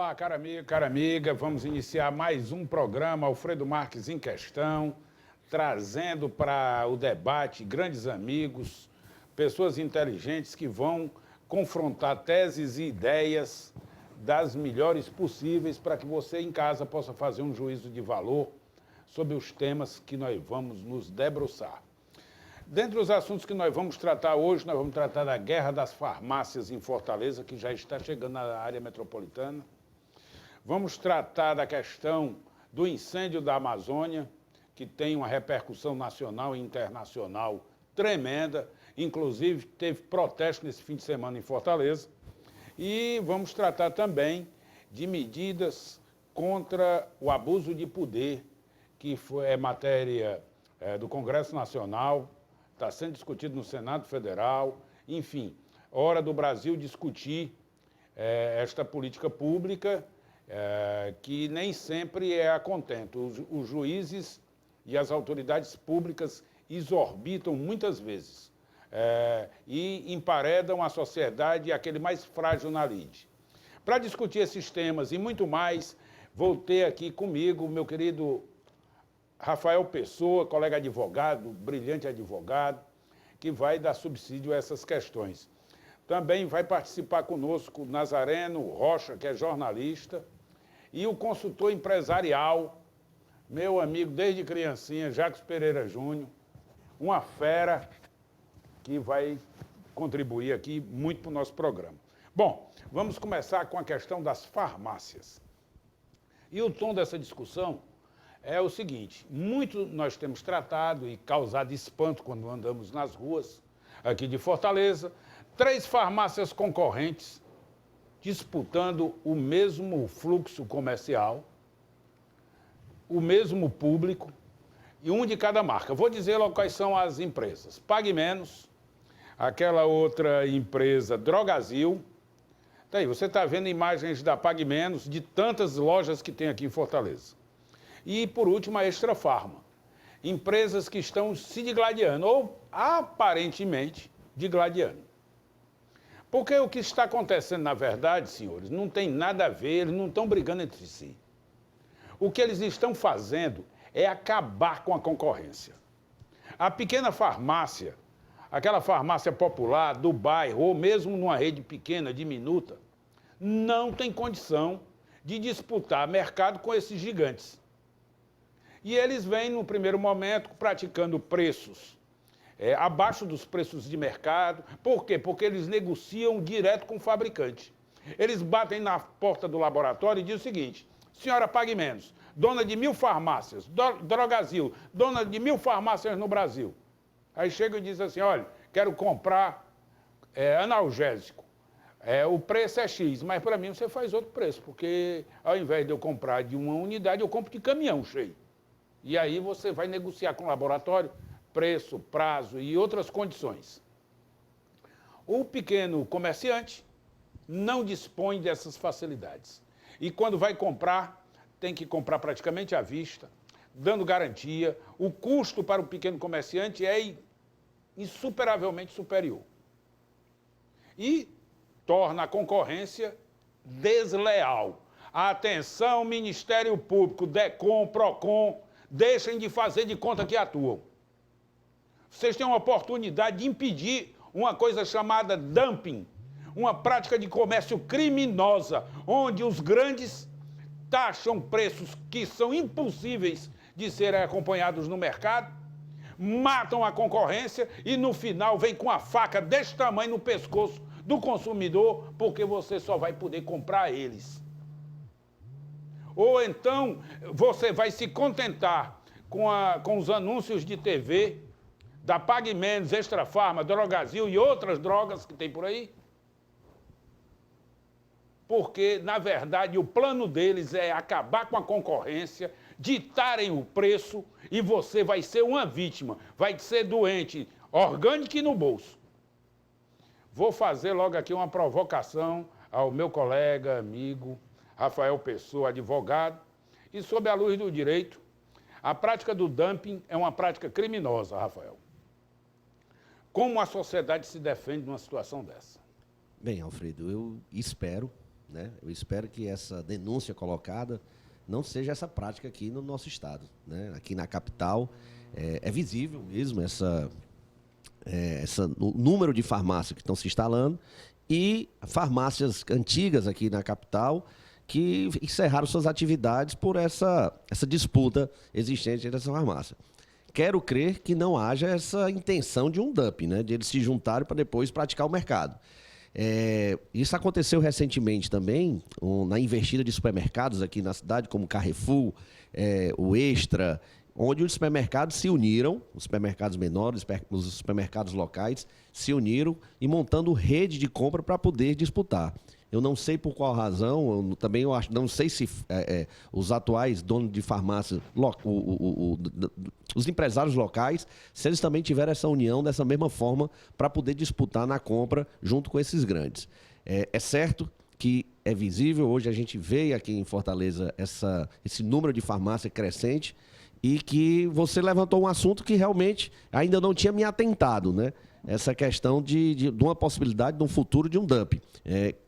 Olá, cara amigo, cara amiga. Vamos iniciar mais um programa Alfredo Marques em Questão, trazendo para o debate grandes amigos, pessoas inteligentes que vão confrontar teses e ideias das melhores possíveis para que você em casa possa fazer um juízo de valor sobre os temas que nós vamos nos debruçar. Dentre os assuntos que nós vamos tratar hoje, nós vamos tratar da guerra das farmácias em Fortaleza, que já está chegando na área metropolitana. Vamos tratar da questão do incêndio da Amazônia, que tem uma repercussão nacional e internacional tremenda. Inclusive, teve protesto nesse fim de semana em Fortaleza. E vamos tratar também de medidas contra o abuso de poder, que é matéria do Congresso Nacional, está sendo discutido no Senado Federal. Enfim, hora do Brasil discutir esta política pública, que nem sempre é a contento. Os juízes e as autoridades públicas exorbitam muitas vezes e emparedam a sociedade e aquele mais frágil na lide. Para discutir esses temas e muito mais, vou ter aqui comigo o meu querido Rafael Pessoa, colega advogado, brilhante advogado, que vai dar subsídio a essas questões. Também vai participar conosco o Nazareno Rocha, que é jornalista, e o consultor empresarial, meu amigo desde criancinha, Jacques Pereira Júnior, uma fera que vai contribuir aqui muito para o nosso programa. Bom, vamos começar com a questão das farmácias. E o tom dessa discussão é o seguinte: muito nós temos tratado e causado espanto quando andamos nas ruas aqui de Fortaleza, 3 farmácias concorrentes disputando o mesmo fluxo comercial, o mesmo público e um de cada marca. Vou dizer logo quais são as empresas. Pague Menos, aquela outra empresa Drogazil. Tá aí, você está vendo imagens da Pague Menos, de tantas lojas que tem aqui em Fortaleza. E, por último, a Extra Farma. Empresas que estão se digladiando, ou aparentemente digladiando. Porque o que está acontecendo, na verdade, senhores, não tem nada a ver, eles não estão brigando entre si. O que eles estão fazendo é acabar com a concorrência. A pequena farmácia, aquela farmácia popular do bairro, ou mesmo numa rede pequena, diminuta, não tem condição de disputar mercado com esses gigantes. E eles vêm, no primeiro momento, praticando preços abaixo dos preços de mercado. Por quê? Porque eles negociam direto com o fabricante. Eles batem na porta do laboratório e dizem o seguinte: senhora Pague Menos, dona de 1000 farmácias, Drogazil, dona de 1000 farmácias no Brasil. Aí chega e diz assim: olha, quero comprar analgésico. O preço é X, mas para mim você faz outro preço, porque ao invés de eu comprar de uma unidade, eu compro de caminhão cheio. E aí você vai negociar com o laboratório preço, prazo e outras condições. O pequeno comerciante não dispõe dessas facilidades. E quando vai comprar, tem que comprar praticamente à vista, dando garantia. O custo para o pequeno comerciante é insuperavelmente superior. E torna a concorrência desleal. Atenção, Ministério Público, DECOM, PROCON, deixem de fazer de conta que atuam. Vocês têm uma oportunidade de impedir uma coisa chamada dumping, uma prática de comércio criminosa, onde os grandes taxam preços que são impossíveis de serem acompanhados no mercado, matam a concorrência e, no final, vem com a faca deste tamanho no pescoço do consumidor, porque você só vai poder comprar eles. Ou então, você vai se contentar com os anúncios de TV da Pague Menos, Extra Farma, Drogazil e outras drogas que tem por aí. Porque, na verdade, o plano deles é acabar com a concorrência, ditarem o preço e você vai ser uma vítima, vai ser doente, orgânica e no bolso. Vou fazer logo aqui uma provocação ao meu colega, amigo, Rafael Pessoa, advogado, e sob a luz do direito, a prática do dumping é uma prática criminosa, Rafael. Como a sociedade se defende numa situação dessa? Bem, Alfredo, eu espero, né? Eu espero que essa denúncia colocada não seja essa prática aqui no nosso estado, né? Aqui na capital é visível mesmo o número de farmácias que estão se instalando e farmácias antigas aqui na capital que encerraram suas atividades por essa disputa existente entre essa farmácia. Quero crer que não haja essa intenção de um dumping, né? De eles se juntarem para depois praticar o mercado. Isso aconteceu recentemente também, na investida de supermercados aqui na cidade, como Carrefour, o Extra, onde os supermercados se uniram, os supermercados menores, os supermercados locais, se uniram e montando rede de compra para poder disputar. Eu não sei por qual razão, não sei se os atuais donos de farmácia, os empresários locais, se eles também tiveram essa união dessa mesma forma para poder disputar na compra junto com esses grandes. É certo que é visível, hoje a gente vê aqui em Fortaleza esse número de farmácia crescente e que você levantou um assunto que realmente ainda não tinha me atentado, né? Essa questão de uma possibilidade de um futuro de um dumping.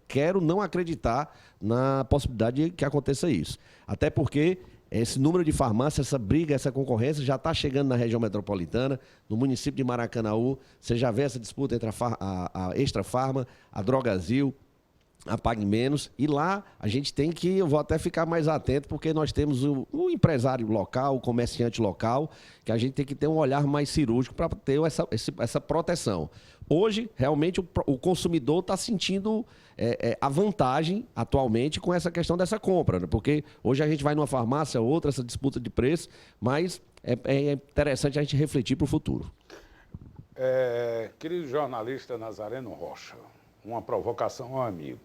Quero não acreditar na possibilidade de que aconteça isso. Até porque esse número de farmácias, essa briga, essa concorrência já está chegando na região metropolitana, no município de Maracanaú. Você já vê essa disputa entre a Extra Farma, a Drogazil, a Pague Menos. E lá a gente tem que, eu vou até ficar mais atento, porque nós temos o empresário local, o comerciante local, que a gente tem que ter um olhar mais cirúrgico para ter essa proteção. Hoje, realmente, o consumidor está sentindo a vantagem, atualmente, com essa questão dessa compra, né? Porque hoje a gente vai numa farmácia, outra, essa disputa de preço, mas é interessante a gente refletir para o futuro. Querido jornalista Nazareno Rocha, uma provocação ao amigo.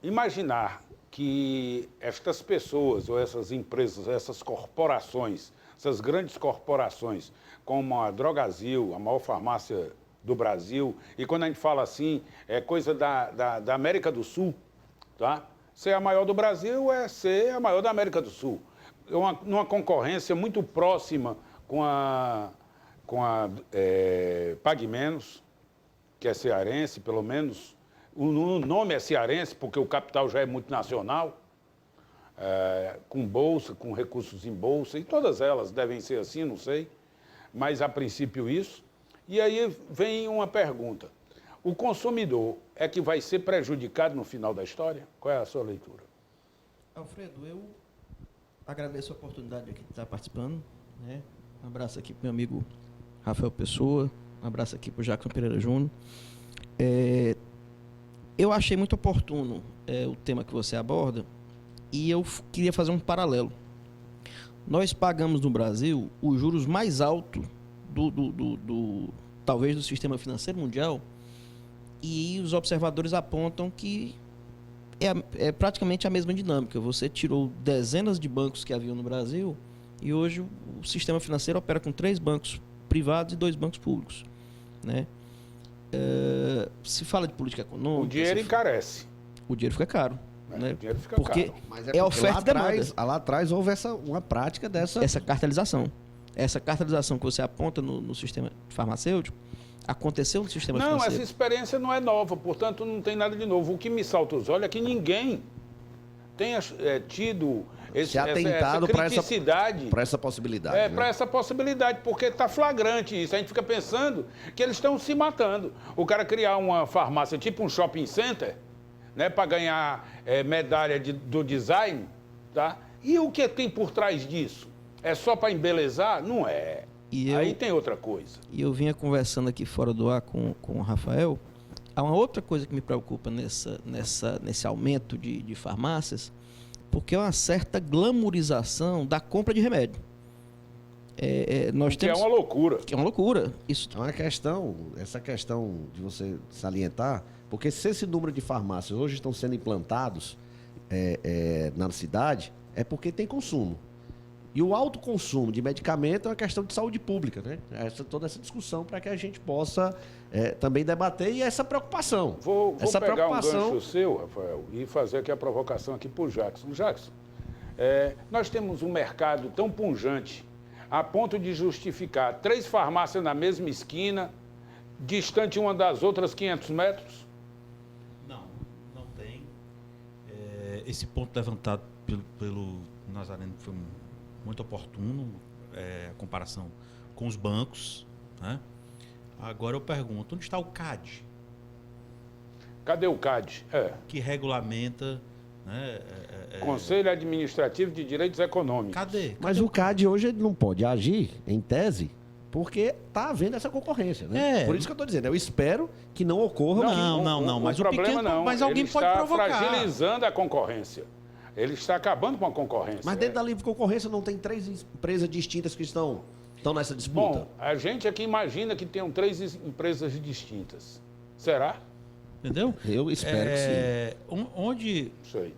Imaginar que estas pessoas, ou essas empresas, essas corporações, essas grandes corporações, como a Drogazil, a maior farmácia do Brasil, e quando a gente fala assim, é coisa da América do Sul, tá? Ser a maior do Brasil é ser a maior da América do Sul. Numa concorrência muito próxima com a Pague Menos, que é cearense, pelo menos. O nome é cearense, porque o capital já é multinacional, com bolsa, com recursos em bolsa, e todas elas devem ser assim, não sei, mas a princípio isso. E aí vem uma pergunta. O consumidor é que vai ser prejudicado no final da história? Qual é a sua leitura? Alfredo, eu agradeço a oportunidade aqui de estar participando, né? Um abraço aqui para o meu amigo Rafael Pessoa, um abraço aqui para o Jackson Pereira Júnior. Eu achei muito oportuno o tema que você aborda e eu queria fazer um paralelo. Nós pagamos no Brasil os juros mais altos talvez do sistema financeiro mundial, e os observadores apontam que é praticamente a mesma dinâmica. Você tirou dezenas de bancos que haviam no Brasil e hoje o sistema financeiro opera com 3 bancos privados e 2 bancos públicos, né? Se fala de política econômica... O dinheiro encarece. O dinheiro fica caro. Né? O dinheiro fica porque caro. Mas é oferta e demanda. Lá atrás houve uma prática dessa... Essa cartelização. Essa cartelização que você aponta no sistema farmacêutico, aconteceu no sistema financeiro. Não, essa experiência não é nova, portanto não tem nada de novo. O que me salta os olhos é que ninguém tenha tido se atentado essa criticidade para essa possibilidade. Né? Para essa possibilidade, porque está flagrante isso. A gente fica pensando que eles estão se matando. O cara criar uma farmácia, tipo um shopping center, né, para ganhar medalha do design, tá? E o que tem por trás disso? É só para embelezar? Não é. Aí tem outra coisa. E eu vinha conversando aqui fora do ar com o Rafael. Há uma outra coisa que me preocupa nesse aumento de farmácias, porque é uma certa glamorização da compra de remédio. Que é uma loucura. Que é uma loucura. Isso é uma questão, essa questão de você salientar, porque se esse número de farmácias hoje estão sendo implantados na cidade, é porque tem consumo. E o alto consumo de medicamento é uma questão de saúde pública, né? Toda essa discussão para que a gente possa também debater e essa preocupação. Vou pegar um gancho seu, Rafael, e fazer aqui a provocação aqui para o Jackson. Jackson, nós temos um mercado tão pujante a ponto de justificar 3 farmácias na mesma esquina, distante uma das outras 500 metros? Não. esse ponto levantado pelo Nazareno foi muito oportuno, a comparação com os bancos, né? Agora eu pergunto, onde está o CAD? Cadê o CAD? Que regulamenta, né, Conselho Administrativo de Direitos Econômicos. Cadê? Mas o CAD hoje ele não pode agir, em tese, porque está havendo essa concorrência, né? Por isso que eu estou dizendo, eu espero que não ocorra... Não, mas o problema pequeno, não. mas alguém ele pode está provocar. fragilizando a concorrência. Ele está acabando com a concorrência. Mas dentro da livre concorrência não tem 3 empresas distintas que estão nessa disputa? Bom, a gente aqui imagina que tenham 3 empresas distintas. Será? Entendeu? Eu espero que sim. Onde, Isso aí.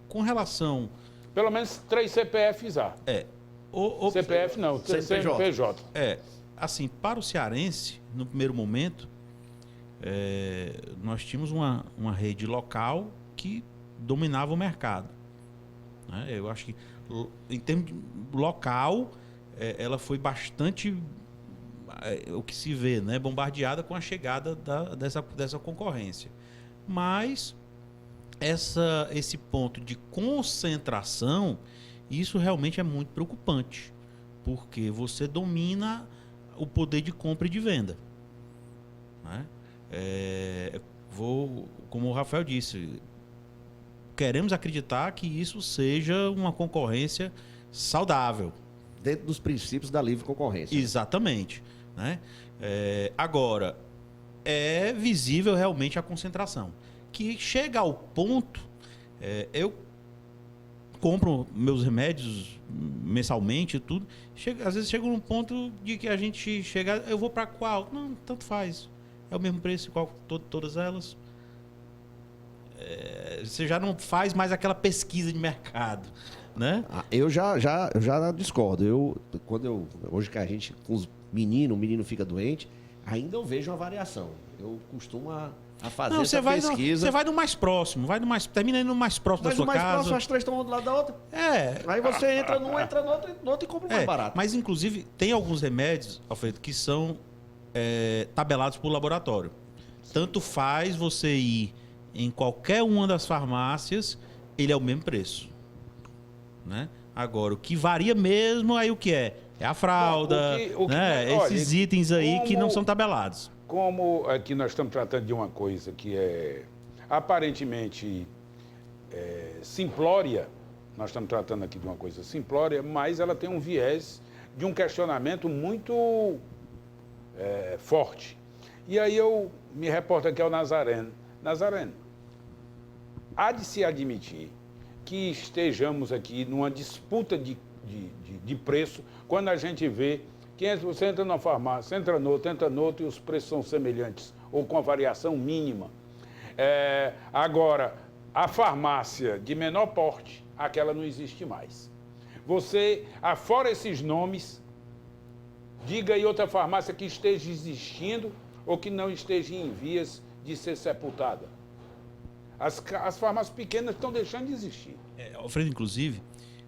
com relação... Pelo menos 3 CPFs há. CPF não, CNPJ. Assim, para o cearense, no primeiro momento, nós tínhamos uma rede local que dominava o mercado, né? Eu acho que, em termos de local, ela foi bastante, o que se vê, né, bombardeada com a chegada dessa concorrência. Mas esse ponto de concentração, isso realmente é muito preocupante, porque você domina o poder de compra e de venda, né? Como o Rafael disse, queremos acreditar que isso seja uma concorrência saudável. Dentro dos princípios da livre concorrência. Exatamente, né? Agora, é visível realmente a concentração, que chega ao ponto... eu compro meus remédios mensalmente e tudo. Às vezes chega num ponto de que a gente chega... Eu vou para qual? Não, tanto faz. É o mesmo preço igual todas elas. Você já não faz mais aquela pesquisa de mercado, né? Eu já discordo. Hoje que a gente, com os meninos, o menino fica doente, ainda eu vejo uma variação. Eu costumo a fazer essa pesquisa. Você vai no mais próximo, termina indo no mais próximo da sua casa. Mas o mais próximo, as 3 estão um do lado da outra. Aí você entra num, entra no outro e compra mais barato. Mas, inclusive, tem alguns remédios, Alfredo, que são tabelados por laboratório. Tanto faz você ir em qualquer uma das farmácias, ele é o mesmo preço, né? Agora, o que varia mesmo aí o que é? É a fralda, né? Esses itens aí que não são tabelados. Como aqui nós estamos tratando de uma coisa que é aparentemente simplória, nós estamos tratando aqui de uma coisa simplória, mas ela tem um viés de um questionamento muito forte. E aí eu me reporto aqui ao Nazareno. Nazareno, há de se admitir que estejamos aqui numa disputa de preço quando a gente vê que você entra numa farmácia, entra no outro e os preços são semelhantes ou com a variação mínima. Agora, a farmácia de menor porte, aquela não existe mais. Você, afora esses nomes, diga aí outra farmácia que esteja existindo ou que não esteja em vias de ser sepultada. As farmácias pequenas estão deixando de existir. Alfredo, inclusive,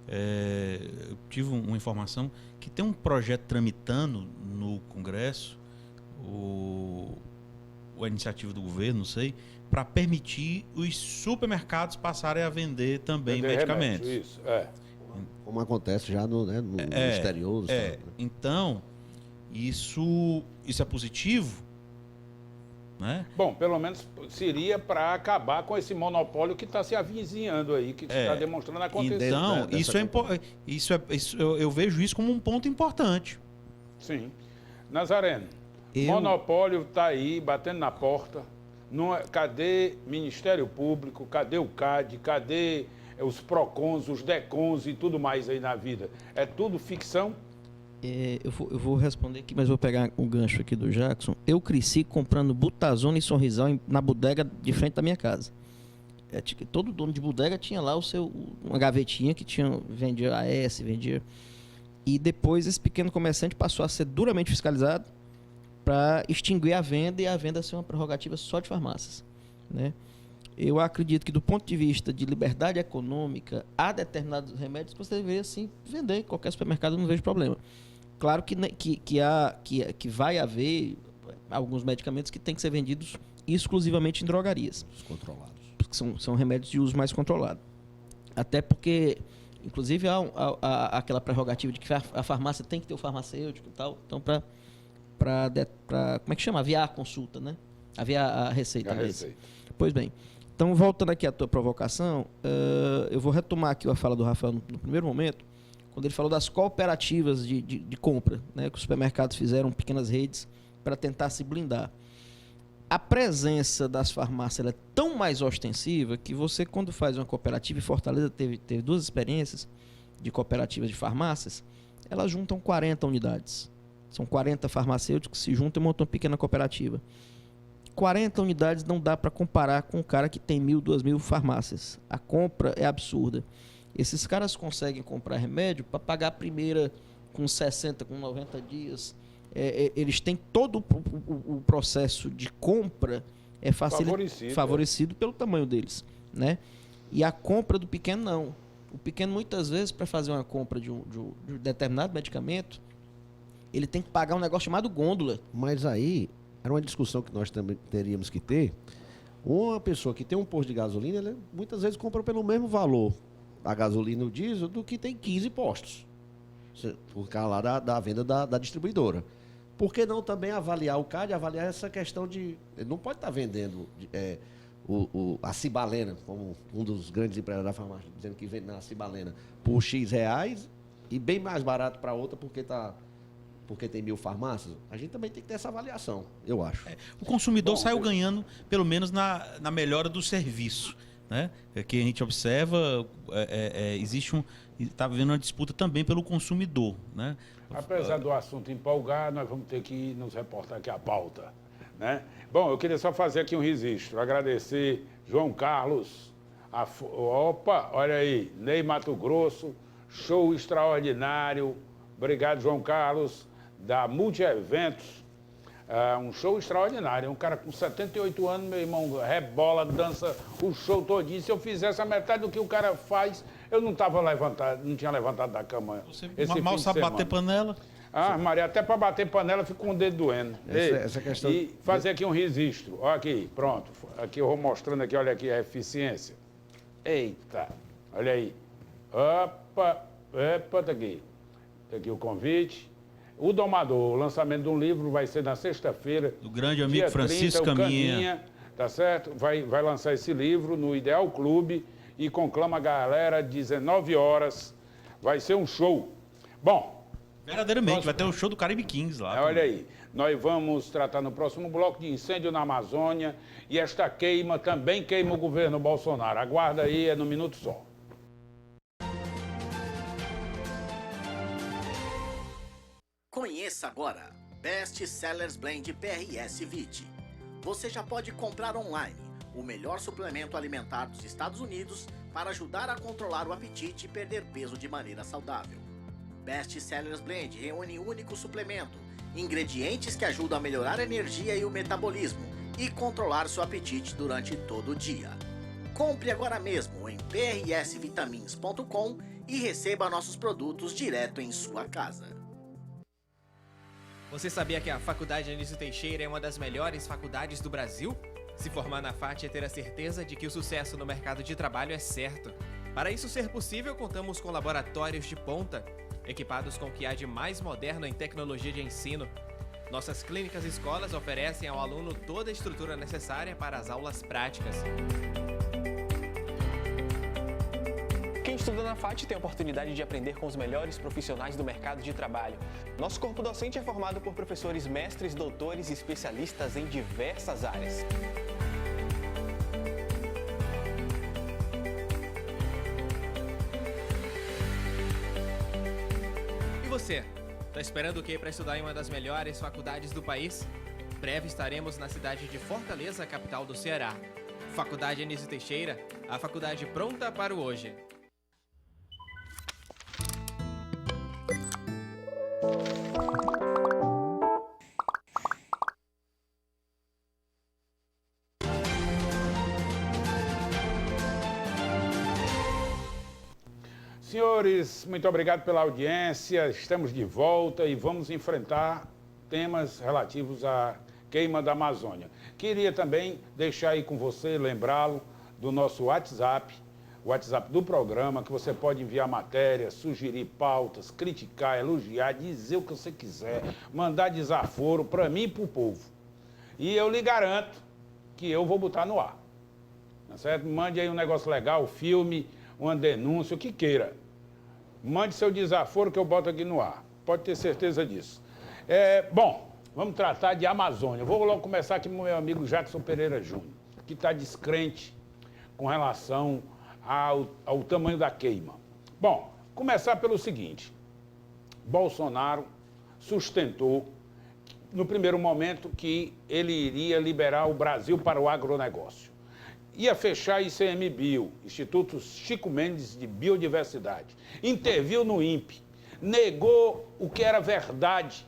eu tive uma informação que tem um projeto tramitando no Congresso, a iniciativa do governo, não sei, para permitir os supermercados passarem a vender também medicamentos. Remédio, isso, Como acontece já no exterior. Então, isso é positivo, né? Bom, pelo menos seria para acabar com esse monopólio que está se avizinhando aí, que está demonstrando acontecer. Então, eu vejo isso como um ponto importante. Sim. Nazareno, monopólio está aí, batendo na porta. Cadê Ministério Público? Cadê o CAD? Cadê os PROCONs, os DECONs e tudo mais aí na vida? É tudo ficção? Eu vou responder aqui, mas vou pegar o gancho aqui do Jackson. Eu cresci comprando Butazona e Sorrisal na bodega de frente da minha casa. Todo dono de bodega tinha lá uma gavetinha que vendia AS, vendia. E depois esse pequeno comerciante passou a ser duramente fiscalizado para extinguir a venda e a venda ser uma prerrogativa só de farmácias, né? Eu acredito que do ponto de vista de liberdade econômica, há determinados remédios que você deveria sim vender em qualquer supermercado, eu não vejo problema. Claro que vai haver alguns medicamentos que têm que ser vendidos exclusivamente em drogarias. Os controlados. Porque são remédios de uso mais controlado. Até porque, inclusive, há aquela prerrogativa de que a farmácia tem que ter o farmacêutico e tal. Então, para como é que chama? Aviar a consulta, né? Aviar a receita. Pois bem. Então, voltando aqui à tua provocação, eu vou retomar aqui a fala do Rafael no primeiro momento, quando ele falou das cooperativas de compra, né? Que os supermercados fizeram pequenas redes para tentar se blindar. A presença das farmácias ela é tão mais ostensiva que você, quando faz uma cooperativa, e Fortaleza teve 2 experiências de cooperativas de farmácias, elas juntam 40 unidades. São 40 farmacêuticos que se juntam e montam uma pequena cooperativa. 40 unidades não dá para comparar com um cara que tem 1.000, 2.000 farmácias. A compra é absurda. Esses caras conseguem comprar remédio para pagar a primeira com 60, com 90 dias. Eles têm todo o processo de compra favorecido pelo tamanho deles, né? E a compra do pequeno não. O pequeno, muitas vezes, para fazer uma compra de um determinado medicamento, ele tem que pagar um negócio chamado gôndola. Mas aí, era uma discussão que nós também teríamos que ter. Uma pessoa que tem um posto de gasolina, ela muitas vezes compra pelo mesmo valor a gasolina e o diesel do que tem 15 postos. Por causa lá da venda da distribuidora. Por que não também avaliar o CAD, avaliar essa questão de... Ele não pode estar vendendo a cibalena, como um dos grandes empresários da farmácia, dizendo que vende na cibalena por X reais e bem mais barato para outra porque tem 1.000 farmácias. A gente também tem que ter essa avaliação, eu acho. O consumidor saiu ganhando, pelo menos na melhora do serviço, né? Que a gente observa, existe está havendo uma disputa também pelo consumidor, né? Apesar do assunto empolgar, nós vamos ter que nos reportar aqui a pauta, né? Bom, eu queria só fazer aqui um registro, agradecer João Carlos, opa, olha aí, Ney Mato Grosso, show extraordinário, obrigado João Carlos, da Multi-Eventos, um show extraordinário, um cara com 78 anos, meu irmão, rebola, dança o show todinho, se eu fizesse a metade do que o cara faz, eu não estava levantado, não tinha levantado da cama. Você mal sabe bater panela? Maria, até para bater panela fica com o dedo doendo. Essa questão... E fazer aqui um registro. Olha aqui, pronto. Aqui eu vou mostrando aqui, olha aqui a eficiência. Eita, olha aí. Opa, tá aqui. Tá aqui o convite. O Domador, o lançamento de um livro vai ser na sexta-feira. Do grande amigo Francisco Caminha. Tá certo? Vai lançar esse livro no Ideal Clube e conclama a galera, 19 horas. Vai ser um show. Bom... Verdadeiramente, vai ter um show do Caribe Kings lá. Olha aí, nós vamos tratar no próximo bloco de incêndio na Amazônia e esta queima também queima o governo Bolsonaro. Aguarda aí, é no Minuto Só. Conheça agora Best Sellers Blend PRS Vit. Você já pode comprar online o melhor suplemento alimentar dos Estados Unidos para ajudar a controlar o apetite e perder peso de maneira saudável. Best Sellers Blend reúne um único suplemento, ingredientes que ajudam a melhorar a energia e o metabolismo e controlar seu apetite durante todo o dia. Compre agora mesmo em prsvitamins.com e receba nossos produtos direto em sua casa. Você sabia que a Faculdade Anísio Teixeira é uma das melhores faculdades do Brasil? Se formar na FAT é ter a certeza de que o sucesso no mercado de trabalho é certo. Para isso ser possível, contamos com laboratórios de ponta, equipados com o que há de mais moderno em tecnologia de ensino. Nossas clínicas e escolas oferecem ao aluno toda a estrutura necessária para as aulas práticas. Quem estuda na FAT tem a oportunidade de aprender com os melhores profissionais do mercado de trabalho. Nosso corpo docente é formado por professores mestres, doutores e especialistas em diversas áreas. E você? Tá esperando o quê para estudar em uma das melhores faculdades do país? Breve estaremos na cidade de Fortaleza, capital do Ceará. Faculdade Anísio Teixeira, a faculdade pronta para o hoje. Senhores, muito obrigado pela audiência. Estamos de volta e vamos enfrentar temas relativos à queima da Amazônia. Queria também deixar aí com você, lembrá-lo do nosso WhatsApp, o WhatsApp do programa, que você pode enviar matérias, sugerir pautas, criticar, elogiar, dizer o que você quiser, mandar desaforo para mim e para o povo. E eu lhe garanto que eu vou botar no ar. Tá certo? Mande aí um negócio legal, filme, uma denúncia, o que queira. Mande seu desaforo que eu boto aqui no ar. Pode ter certeza disso. Bom, vamos tratar de Amazônia. Vou logo começar aqui com o meu amigo Jackson Pereira Júnior, que está descrente com relação ao tamanho da queima. Bom, começar pelo seguinte. Bolsonaro sustentou, no primeiro momento, que ele iria liberar o Brasil para o agronegócio. Ia fechar ICMBio, Instituto Chico Mendes de Biodiversidade. Interviu no INPE, negou o que era verdade,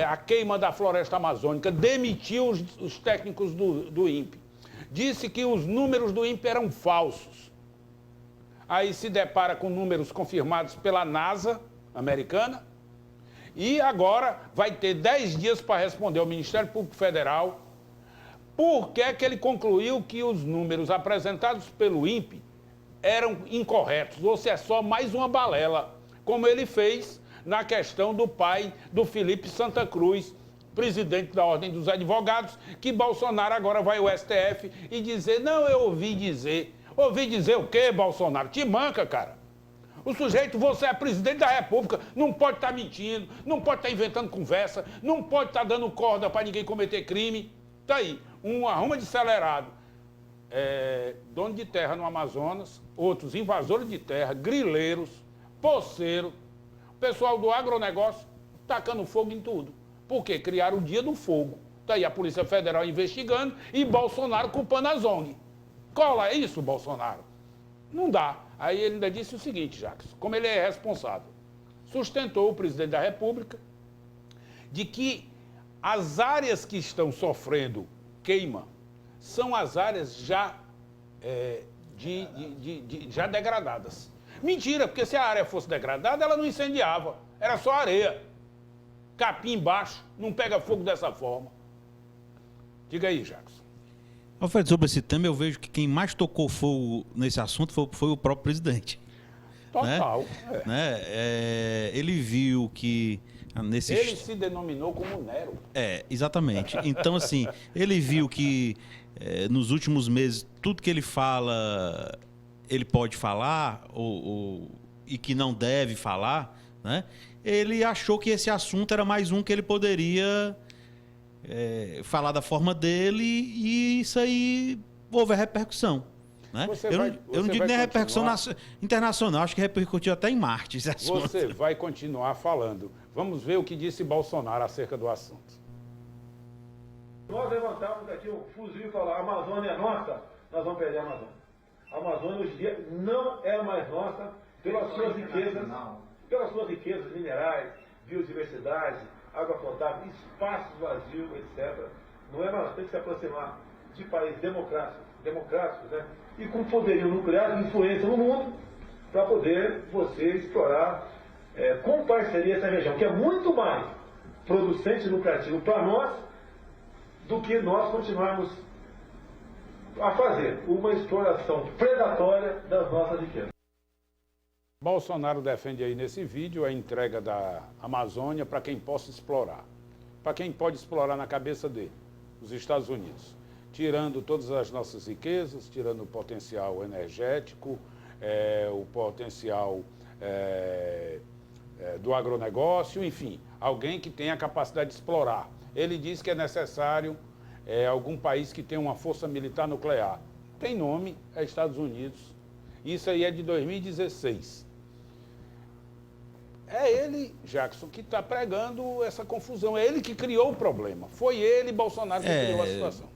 a queima da floresta amazônica, demitiu os técnicos do INPE. Disse que os números do INPE eram falsos. Aí se depara com números confirmados pela NASA americana e agora vai ter 10 dias para responder ao Ministério Público Federal por que é que ele concluiu que os números apresentados pelo INPE eram incorretos, ou se é só mais uma balela, como ele fez na questão do pai do Felipe Santa Cruz, presidente da Ordem dos Advogados, que Bolsonaro agora vai ao STF e dizer, não, eu ouvi dizer. Ouvi dizer o quê, Bolsonaro? Te manca, cara. O sujeito, você é presidente da República, não pode estar mentindo, não pode estar inventando conversa, não pode estar dando corda para ninguém cometer crime. Tá aí, um arruma de acelerado, dono de terra no Amazonas, outros invasores de terra, grileiros, poceiros, pessoal do agronegócio tacando fogo em tudo. Por quê? Criaram o Dia do Fogo. Tá aí a Polícia Federal investigando e Bolsonaro culpando a ZONG. Cola isso, Bolsonaro? Não dá. Aí ele ainda disse o seguinte, Jacques, como ele é responsável, sustentou o presidente da República de que as áreas que estão sofrendo queima são as áreas já, já degradadas. Mentira, porque se a área fosse degradada, ela não incendiava. Era só areia. Capim embaixo, não pega fogo dessa forma. Diga aí, Jackson. Alfredo, sobre esse tema, eu vejo que quem mais tocou fogo nesse assunto foi o próprio presidente. Total. Né? Ele viu que... Ele se denominou como Nero. Exatamente. Então, assim, ele viu que nos últimos meses, tudo que ele fala, ele pode falar e que não deve falar, né? Ele achou que esse assunto era mais um que ele poderia falar da forma dele e isso aí houve a repercussão. Né? Eu não digo nem a repercussão internacional, acho que repercutiu até em Marte esse assunto. Você vai continuar falando. Vamos ver o que disse Bolsonaro acerca do assunto. Nós levantávamos aqui o fuzil e falar, a Amazônia é nossa, nós vamos perder a Amazônia. A Amazônia hoje em dia não é mais nossa pelas suas riquezas minerais, biodiversidade, água potável, espaço vazio, etc. Não é mais, tem que se aproximar de países democráticos, né? E com poderio nuclear de influência no mundo para poder você explorar com parceria essa região, que é muito mais producente e lucrativo para nós do que nós continuarmos a fazer uma exploração predatória das nossas riquezas. Bolsonaro defende aí nesse vídeo a entrega da Amazônia para quem possa explorar. Para quem pode explorar na cabeça dele, os Estados Unidos. Tirando todas as nossas riquezas, tirando o potencial energético, o potencial do agronegócio, enfim, alguém que tenha a capacidade de explorar. Ele diz que é necessário algum país que tenha uma força militar nuclear. Tem nome, é Estados Unidos. Isso aí é de 2016. É ele, Jackson, que está pregando essa confusão. É ele que criou o problema. Foi ele, Bolsonaro, que criou a situação.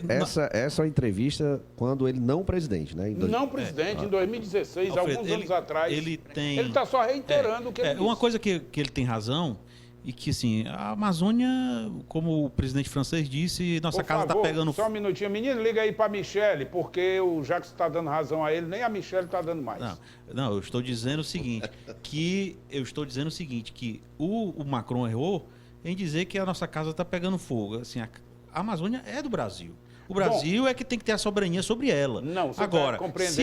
Essa é uma entrevista quando ele não presidente, né? Não presidente, em 2016, Alfredo, alguns anos atrás. Ele está só reiterando o que ele disse. Uma coisa que ele tem razão, e que assim, a Amazônia, como o presidente francês disse, nossa casa está pegando... Só um minutinho, menino, liga aí para a Michele, porque o Jackson está dando razão a ele, nem a Michele está dando mais. Não, eu estou dizendo o seguinte, que o Macron errou em dizer que a nossa casa está pegando fogo. Assim, a Amazônia é do Brasil. O Brasil é que tem que ter a soberania sobre ela. Não, você agora, tá compreendendo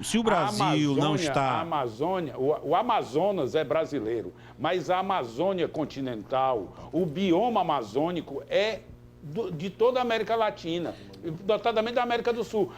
se o Brasil não A está... Amazônia, o Amazonas é brasileiro, mas a Amazônia continental, o bioma amazônico é de toda a América Latina, notadamente da América do Sul.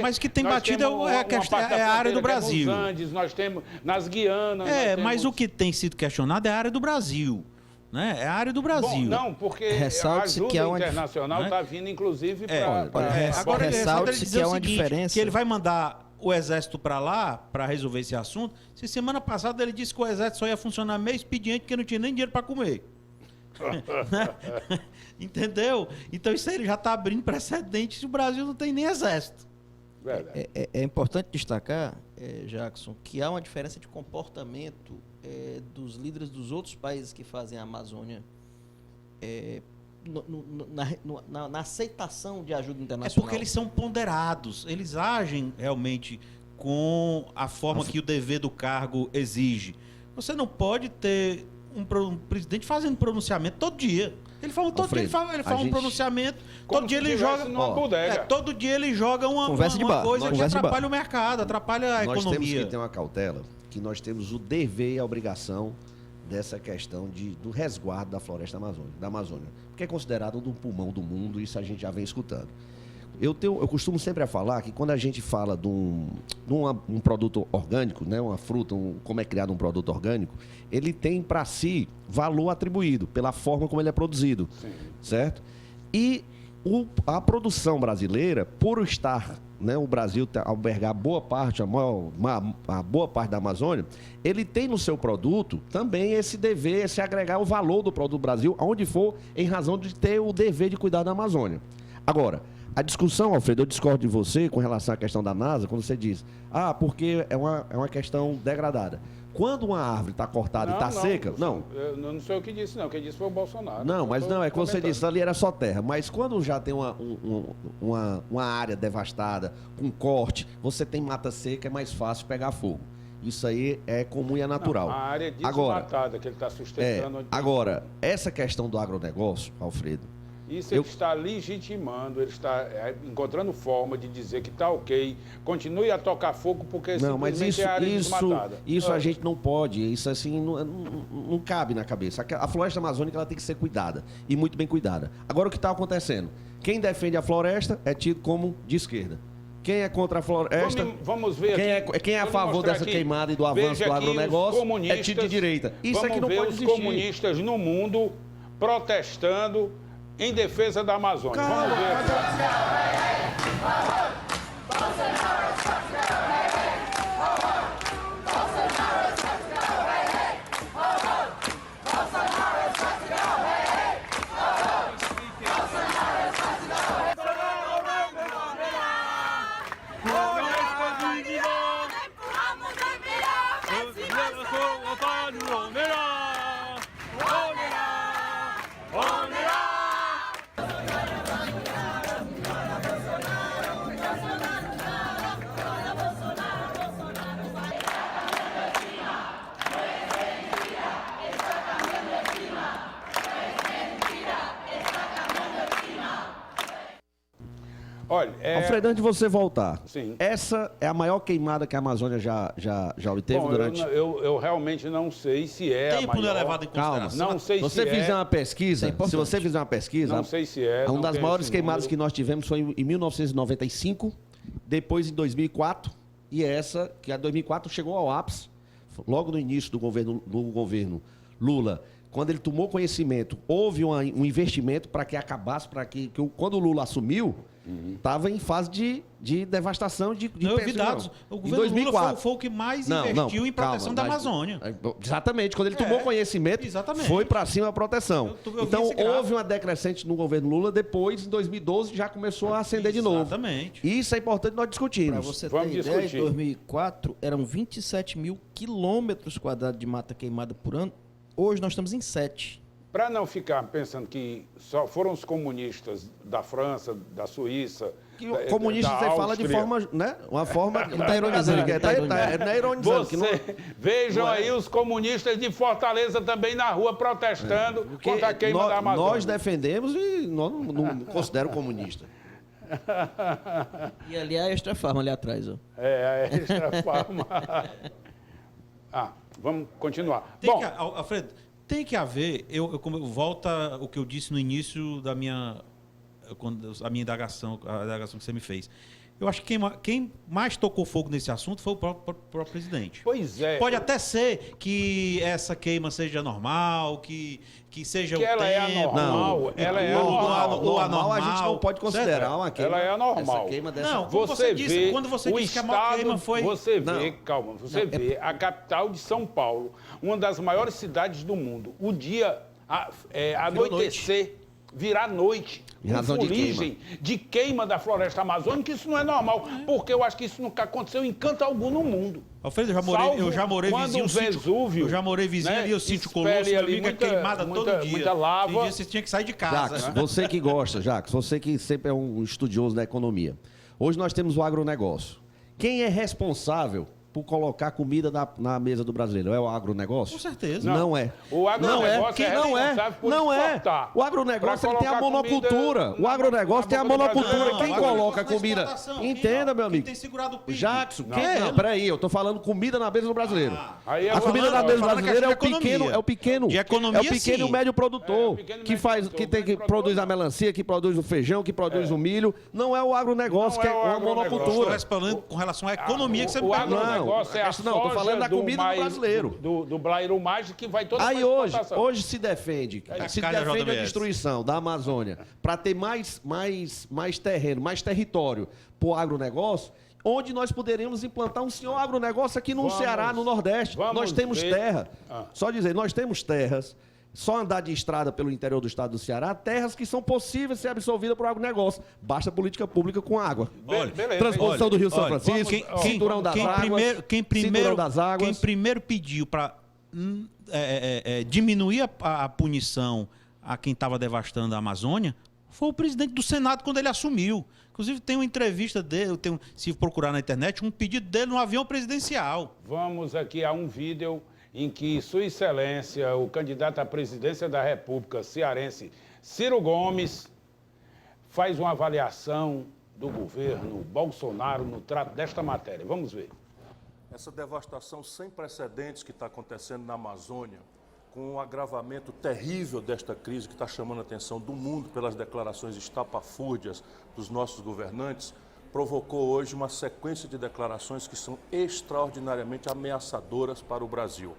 Mas que tem nós batida temos é a área do que Brasil. Nos Andes, nós temos nas Guianas. Mas o que tem sido questionado é a área do Brasil. Né? É a área do Brasil. Bom, não, porque Ressalte-se a ajuda que há uma internacional está vindo, inclusive, para... Agora, ressalte-se que há uma diferença. Que ele vai mandar o exército para lá para resolver esse assunto. Se semana passada ele disse que o exército só ia funcionar meio expediente porque não tinha nem dinheiro para comer. Entendeu? Então isso aí já está abrindo precedente se o Brasil não tem nem exército. É importante destacar, Jackson, que há uma diferença de comportamento dos líderes dos outros países que fazem a Amazônia na aceitação de ajuda internacional. É porque eles são ponderados, eles agem realmente com a forma que o dever do cargo exige. Você não pode ter um presidente fazendo pronunciamento todo dia. Ele fala todo dia, ele fala um pronunciamento, todo dia ele joga todo dia ele joga uma coisa que atrapalha o mercado, atrapalha a economia. Nós temos que ter uma cautela, que nós temos o dever e a obrigação dessa questão do resguardo da floresta da Amazônia, que é considerado um pulmão do mundo, isso a gente já vem escutando. Eu costumo sempre a falar que quando a gente fala de um produto orgânico, né, uma fruta, como é criado um produto orgânico, ele tem para si valor atribuído pela forma como ele é produzido, certo? E a produção brasileira, por estar, né, o Brasil albergar boa parte da Amazônia, ele tem no seu produto também esse dever, esse agregar o valor do produto do Brasil, aonde for, em razão de ter o dever de cuidar da Amazônia. Agora, a discussão, Alfredo, eu discordo de você com relação à questão da NASA, quando você diz, porque é uma questão degradada. Quando uma árvore está cortada e está seca... Não, não sei o que disse, não. Quem disse foi o Bolsonaro. Não, mas não, é que você disse, ali era só terra. Mas quando já tem uma área devastada, com corte, você tem mata seca, é mais fácil pegar fogo. Isso aí é comum e é natural. Não, a área desmatada que ele está sustentando... Agora, essa questão do agronegócio, Alfredo... Isso ele está legitimando, ele está encontrando forma de dizer que está ok, continue a tocar fogo porque simplesmente é área desmatada. Isso a gente não pode, isso assim não cabe na cabeça. A floresta amazônica ela tem que ser cuidada, e muito bem cuidada. Agora o que está acontecendo? Quem defende a floresta é tido como de esquerda. Quem é contra a floresta... Vamos ver quem é a favor dessa queimada e do avanço do agronegócio é tido de direita. Isso aqui não pode existir. Vamos ver os comunistas no mundo protestando em defesa da Amazônia. Vamos ver. Olha, Alfredo, antes de você voltar, sim, essa é a maior queimada que a Amazônia já obteve durante... Eu realmente não sei se é tempo a maior... não é levado em consideração. Não sei se você fizer uma pesquisa, se você fizer uma pesquisa... Não sei se é... Uma das maiores queimadas que nós tivemos foi em 1995, depois em 2004, e essa, que a 2004 chegou ao ápice, logo no início do governo Lula. Quando ele tomou conhecimento, houve um investimento para que acabasse, quando o Lula assumiu, estava em fase de devastação de não, eu vi dados. O governo Lula foi o que mais investiu em proteção da Amazônia. Exatamente. Quando ele tomou conhecimento, foi para cima a proteção. Então, houve uma decrescente no governo Lula, depois, em 2012, já começou a acender de novo. Exatamente. Isso é importante nós discutirmos. Para você ter ideia, em 2004, eram 27 mil quilômetros quadrados de mata queimada por ano. Hoje nós estamos em 7. Para não ficar pensando que só foram os comunistas da França, da Suíça... Comunista você fala de forma, né? Uma forma... Ele está ironizando. Não é ironizando. Vejam aí os comunistas de Fortaleza também na rua protestando contra a queima da Amazônia. Nós defendemos e não considero comunista. E ali é a Extra Farma, ali atrás, ó. É, a Extra Farma. Vamos continuar. Bom, Alfredo, tem que haver, volta o que eu disse no início da minha, a minha indagação, a indagação que você me fez. Eu acho que quem mais tocou fogo nesse assunto foi o próprio presidente. Pois é. Pode até ser que essa queima seja normal, que seja que o ela tempo. é anormal. Ela é Normal, anormal. a gente não pode considerar uma queima. Ela é anormal. Essa queima dessa... Não, quando você disse que a maior queima foi... Você vê a capital de São Paulo, uma das maiores cidades do mundo, o dia anoitecer, virar noite, Em razão de queima. de queima da floresta amazônica, isso não é normal, porque eu acho que isso nunca aconteceu em canto algum no mundo. Alfredo, eu já morei vizinho, Vesúvio, eu já morei vizinho ali, o sítio Colosso, espere meu ali amigo, é queimada todo dia. muita lava. Tem dia você tinha que sair de casa. Jacques, você que gosta, você que sempre é um estudioso da economia. Hoje nós temos o agronegócio. Quem é responsável por colocar comida na mesa do brasileiro? É o agronegócio? Com certeza. Não é. O agronegócio não é. Não é. O agronegócio ele tem a monocultura. O agronegócio tem a monocultura. Quem coloca comida? Entenda, meu amigo. Quem tem segurado o PIB? Jackson, não, peraí, eu tô falando comida na mesa do brasileiro. Aí A comida na mesa do falando brasileiro é questão o de pequeno, economia. De economia, é o pequeno e o sim. médio produtor, que produz a produtor. melancia, que produz o feijão, que produz o milho. Não é o agronegócio, que é uma Estou monocultura. falando com relação à economia que você me O perguntou. agronegócio é a Não, tô falando da comida do brasileiro. Do Blairo Mágico que vai toda Aí pra hoje exportação. se defende a JBS. destruição da Amazônia para ter mais terreno, mais território para o agronegócio, onde nós poderíamos implantar um senhor agronegócio aqui no Ceará, no Nordeste. Nós temos terra. Só dizer, nós temos terras. Só andar de estrada pelo interior do estado do Ceará, terras que são possíveis de ser absorvidas por agronegócio. Basta política pública com água. Transposição do Rio São Francisco, cinturão das águas. Quem primeiro pediu para diminuir a punição a quem estava devastando a Amazônia foi o presidente do Senado quando ele assumiu. Inclusive tem uma entrevista dele, se procurar na internet, um pedido dele no avião presidencial. Vamos aqui a um vídeo em que Sua Excelência, o candidato à presidência da República cearense, Ciro Gomes, faz uma avaliação do governo Bolsonaro no trato desta matéria. Vamos ver. Essa devastação sem precedentes que está acontecendo na Amazônia, com o agravamento terrível desta crise que está chamando a atenção do mundo pelas declarações estapafúrdias dos nossos governantes, provocou hoje uma sequência de declarações que são extraordinariamente ameaçadoras para o Brasil.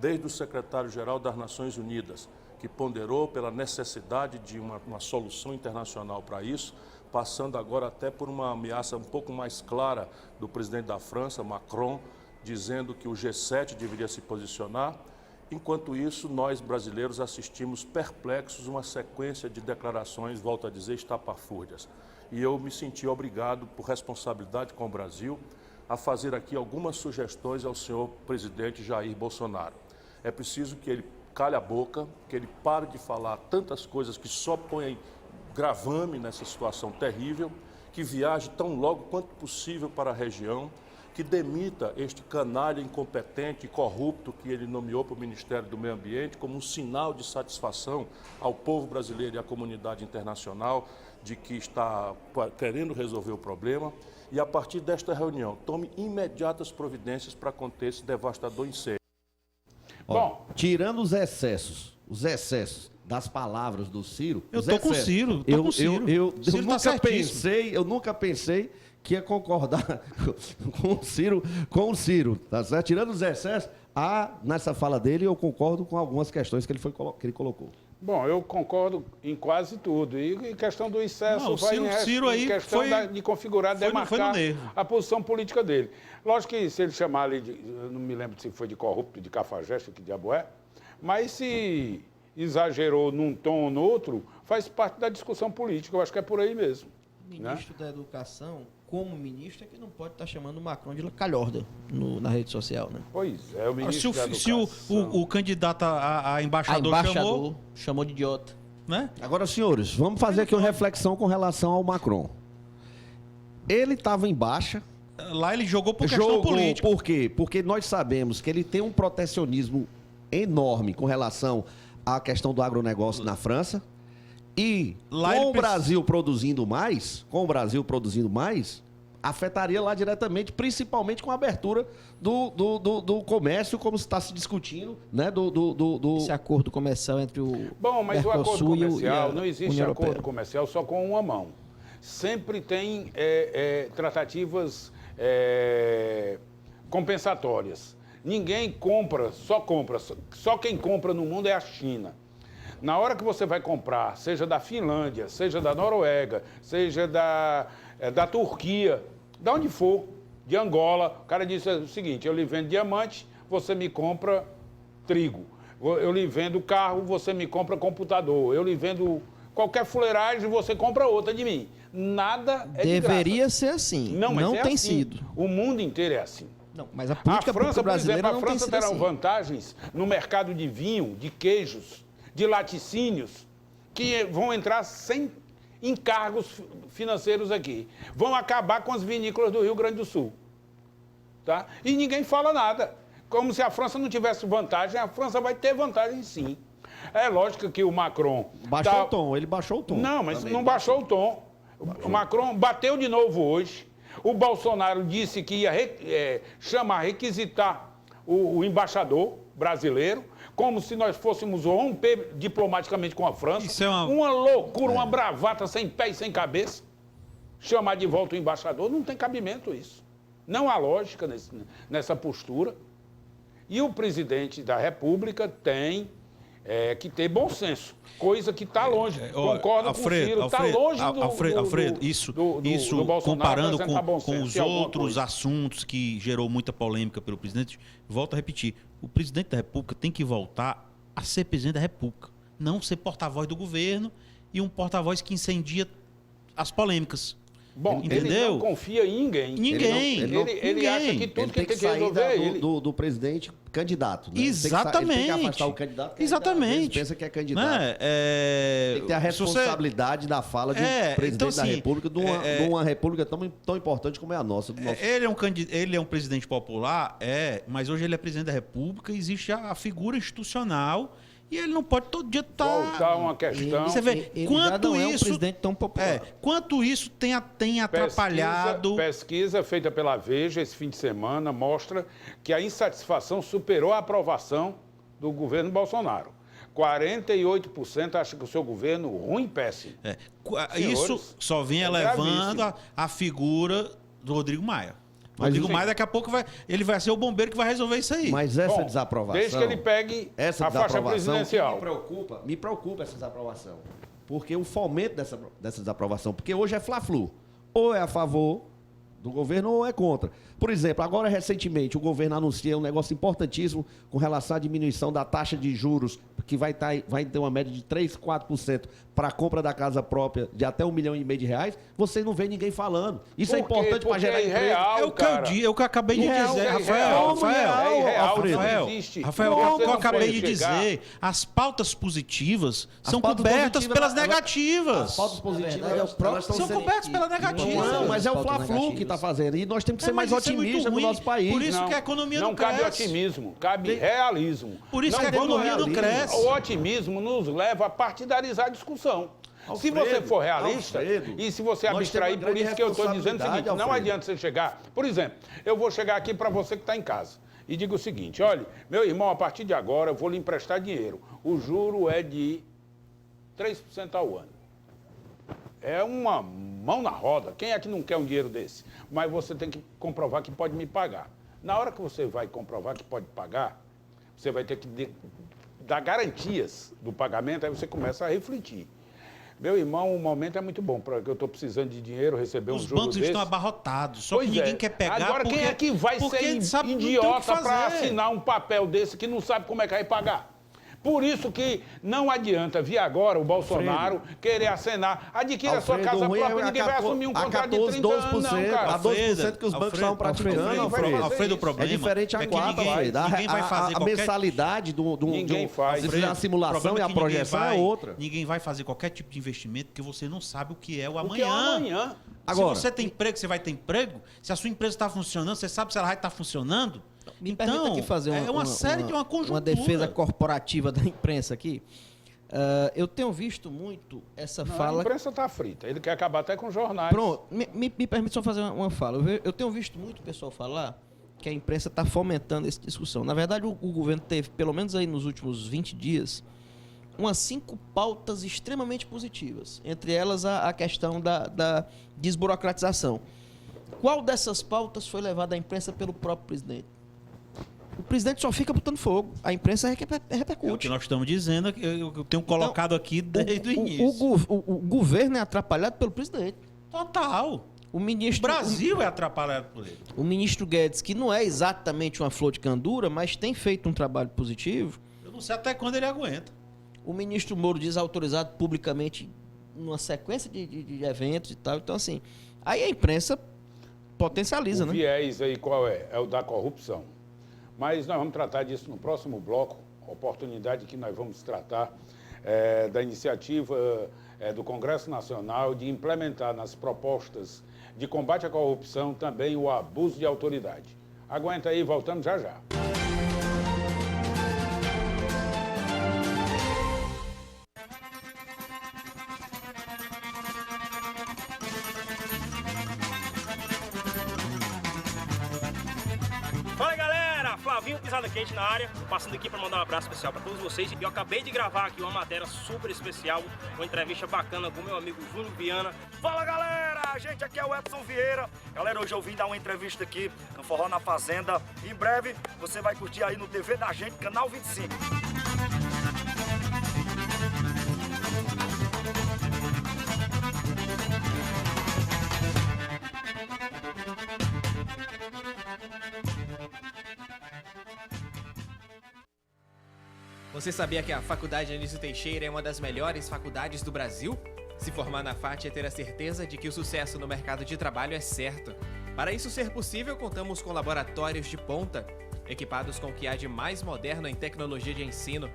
Desde o secretário-geral das Nações Unidas, que ponderou pela necessidade de uma solução internacional para isso, passando agora até por uma ameaça um pouco mais clara do presidente da França, Macron, dizendo que o G7 deveria se posicionar. Enquanto isso, nós brasileiros assistimos perplexos uma sequência de declarações, volto a dizer, estapafúrdias. E eu me senti obrigado, por responsabilidade com o Brasil, a fazer aqui algumas sugestões ao senhor presidente Jair Bolsonaro. É preciso que ele cale a boca, que ele pare de falar tantas coisas que só põem gravame nessa situação terrível, que viaje tão logo quanto possível para a região, que demita este canalha incompetente e corrupto que ele nomeou para o Ministério do Meio Ambiente como um sinal de satisfação ao povo brasileiro e à comunidade internacional de que está querendo resolver o problema e, a partir desta reunião, tome imediatas providências para conter esse devastador incêndio. Bom, tirando os excessos das palavras do Ciro... Eu tô com o Ciro, Eu nunca pensei que ia concordar com o Ciro, tá certo? Tirando os excessos, nessa fala dele, eu concordo com algumas questões que ele colocou. Bom, eu concordo em quase tudo. E em questão do excesso, não, Ciro aí em questão de configurar, demarcar a posição política dele. Lógico que se ele chamar ali, eu não me lembro se foi de corrupto, de cafajeste, que diabo é, mas se exagerou num tom ou no outro, faz parte da discussão política. Eu acho que é por aí mesmo. Ministro da Educação, como ministro, é que não pode estar chamando o Macron de calhorda na rede social, né? Pois é, o ministro da Educação. Se o candidato a embaixador chamou de idiota. Né? Agora, senhores, vamos fazer aqui uma reflexão com relação ao Macron. Ele estava em baixa. Lá ele jogou por questão política. Por quê? Porque nós sabemos que ele tem um protecionismo enorme com relação à questão do agronegócio na França. E Lá com ele o Brasil produzindo mais, afetaria lá diretamente, principalmente com a abertura do comércio, como está se discutindo, né? Esse acordo comercial entre o Bom, mas o acordo Mercosul e comercial, a não existe União acordo Europeia. comercial só com uma mão. Sempre tem tratativas compensatórias. Ninguém compra, só quem compra no mundo é a China. Na hora que você vai comprar, seja da Finlândia, seja da Noruega, seja da Turquia, de onde for, de Angola, o cara disse o seguinte: eu lhe vendo diamante, você me compra trigo. Eu lhe vendo carro, você me compra computador. Eu lhe vendo qualquer fuleiragem, você compra outra de mim. Nada é de Deveria graça. ser assim. Não, mas não é tem assim. sido. O mundo inteiro é assim. Não, mas a A política França, por brasileira exemplo, a não tem França sido terá assim. vantagens no mercado de vinho, de queijos, de laticínios, que vão entrar sem encargos financeiros aqui. Vão acabar com as vinícolas do Rio Grande do Sul. Tá? E ninguém fala nada. Como se a França não tivesse vantagem, a França vai ter vantagem sim. É lógico que o Macron... Baixou o tom, ele baixou o tom. Não, mas Também não baixou o tom. O Macron bateu de novo hoje. O Bolsonaro disse que ia requisitar o embaixador brasileiro, como se nós fôssemos romper diplomaticamente com a França. Isso é uma loucura, uma bravata sem pé e sem cabeça. Chamar de volta o embaixador, não tem cabimento isso. Não há lógica nessa postura. E o presidente da República tem que ter bom senso, coisa que está longe. Concordo com o Ciro, está longe do Bolsonaro comparando apresentar bom com senso os em alguma outros coisa. assuntos que gerou muita polêmica pelo presidente, volto a repetir, o presidente da República tem que voltar a ser presidente da República, não ser porta-voz do governo e um porta-voz que incendia as polêmicas. Bom, entendeu? Ele não confia em ninguém. Ninguém. Ele acha que tudo Ele que tem que tem que sair resolver é ele. do presidente candidato. Né? Exatamente. Ele tem que afastar o candidato. Exatamente. Ele pensa que é candidato. Né? Tem que ter a responsabilidade da fala de um presidente então, da assim, República, de uma república tão importante como é a nossa. Do nosso... Ele é um presidente popular, mas hoje ele é presidente da República, existe a figura institucional e ele não pode todo dia estar... Voltar uma questão... Você vê Ele quanto já não é um isso... presidente tão popular. Quanto isso tem atrapalhado... Pesquisa feita pela Veja esse fim de semana mostra que a insatisfação superou a aprovação do governo Bolsonaro. 48% acham que o seu governo ruim e péssimo. Isso só vem elevando a figura do Rodrigo Maia. Rodrigo Maia, daqui a pouco, ele vai ser o bombeiro que vai resolver isso aí. Mas essa desaprovação... Desde que ele pegue a faixa presidencial. Me preocupa essa desaprovação. Porque o fomento dessa desaprovação. Porque hoje é fla-flu. Ou é a favor do governo ou é contra. Por exemplo, agora recentemente o governo anuncia um negócio importantíssimo com relação à diminuição da taxa de juros, que vai ter uma média de 3%, 4% para a compra da casa própria de até R$1,5 milhão. Você não vê ninguém falando. Isso é importante para gerar emprego. Irreal, o que eu acabei de dizer, Rafael. Rafael, o que eu acabei de dizer. As pautas positivas são cobertas pelas negativas. As pautas positivas são cobertas pelas negativas. Não, mas é o fla-flu que está fazendo. E nós temos que ser mais otimistas no nosso país. Por isso que a economia não cresce. Não cabe otimismo, cabe realismo. Por isso que a economia não cresce. O otimismo nos leva a partidarizar a discussão. Se você for realista e se você abstrair, por isso que eu estou dizendo o seguinte, não adianta você chegar... Por exemplo, eu vou chegar aqui para você que está em casa e digo o seguinte, olha, meu irmão, a partir de agora eu vou lhe emprestar dinheiro. O juro é de 3% ao ano. É uma mão na roda. Quem é que não quer um dinheiro desse? Mas você tem que comprovar que pode me pagar. Na hora que você vai comprovar que pode pagar, você vai ter que dar garantias do pagamento, aí você começa a refletir. Meu irmão, o momento é muito bom, porque eu estou precisando de dinheiro, receber um juro desse. Os bancos estão abarrotados, só que ninguém quer pegar. Agora, quem é que vai ser idiota para assinar um papel desse que não sabe como é que vai pagar? Por isso que não adianta vir agora o Bolsonaro querer acenar. Adquira a sua casa própria e ninguém vai assumir um contrato de 30 anos, não, cara. A 12% que os bancos estavam praticando, Alfredo, o problema é diferente a 4, ninguém vai fazer a mensalidade ninguém faz. A simulação e a projeção é outra. Ninguém vai fazer qualquer tipo de investimento porque você não sabe o que é o amanhã. O que é o amanhã. Agora, se você tem emprego, você vai ter emprego. Se a sua empresa está funcionando, você sabe se ela vai estar funcionando. Me permita aqui fazer uma conjuntura. defesa corporativa da imprensa aqui. Eu tenho visto muito essa Não, fala... A imprensa está frita. Ele quer acabar até com jornais. Pronto, me permite só fazer uma fala. Eu tenho visto muito o pessoal falar que a imprensa está fomentando essa discussão. Na verdade, o governo teve, pelo menos aí nos últimos 20 dias, umas 5 pautas extremamente positivas. Entre elas, a questão da desburocratização. Qual dessas pautas foi levada à imprensa pelo próprio presidente? O presidente só fica botando fogo. A imprensa repercute. É o que nós estamos dizendo, eu tenho colocado aqui desde o início. O governo é atrapalhado pelo presidente. Total. O ministro, Brasil é atrapalhado por ele. O ministro Guedes, que não é exatamente uma flor de candura, mas tem feito um trabalho positivo. Eu não sei até quando ele aguenta. O ministro Moro desautorizado publicamente numa sequência de eventos e tal. Então, assim, aí a imprensa potencializa, O né? viés aí qual é? É o da corrupção. Mas nós vamos tratar disso no próximo bloco, oportunidade que nós vamos tratar da iniciativa do Congresso Nacional de implementar nas propostas de combate à corrupção também o abuso de autoridade. Aguenta aí, voltamos já já. Fala galera, Flavinho Pisada Quente na área, passando aqui para mandar um abraço especial para todos vocês. E eu acabei de gravar aqui uma matéria super especial, uma entrevista bacana com meu amigo Júnior Viana. Fala galera, gente, aqui é o Edson Vieira. Galera, hoje eu vim dar uma entrevista aqui no Forró na Fazenda. Em breve você vai curtir aí no TV da Gente, canal 25. Você sabia que a Faculdade Anísio Teixeira é uma das melhores faculdades do Brasil? Se formar na FAT é ter a certeza de que o sucesso no mercado de trabalho é certo. Para isso ser possível, contamos com laboratórios de ponta, equipados com o que há de mais moderno em tecnologia de ensino.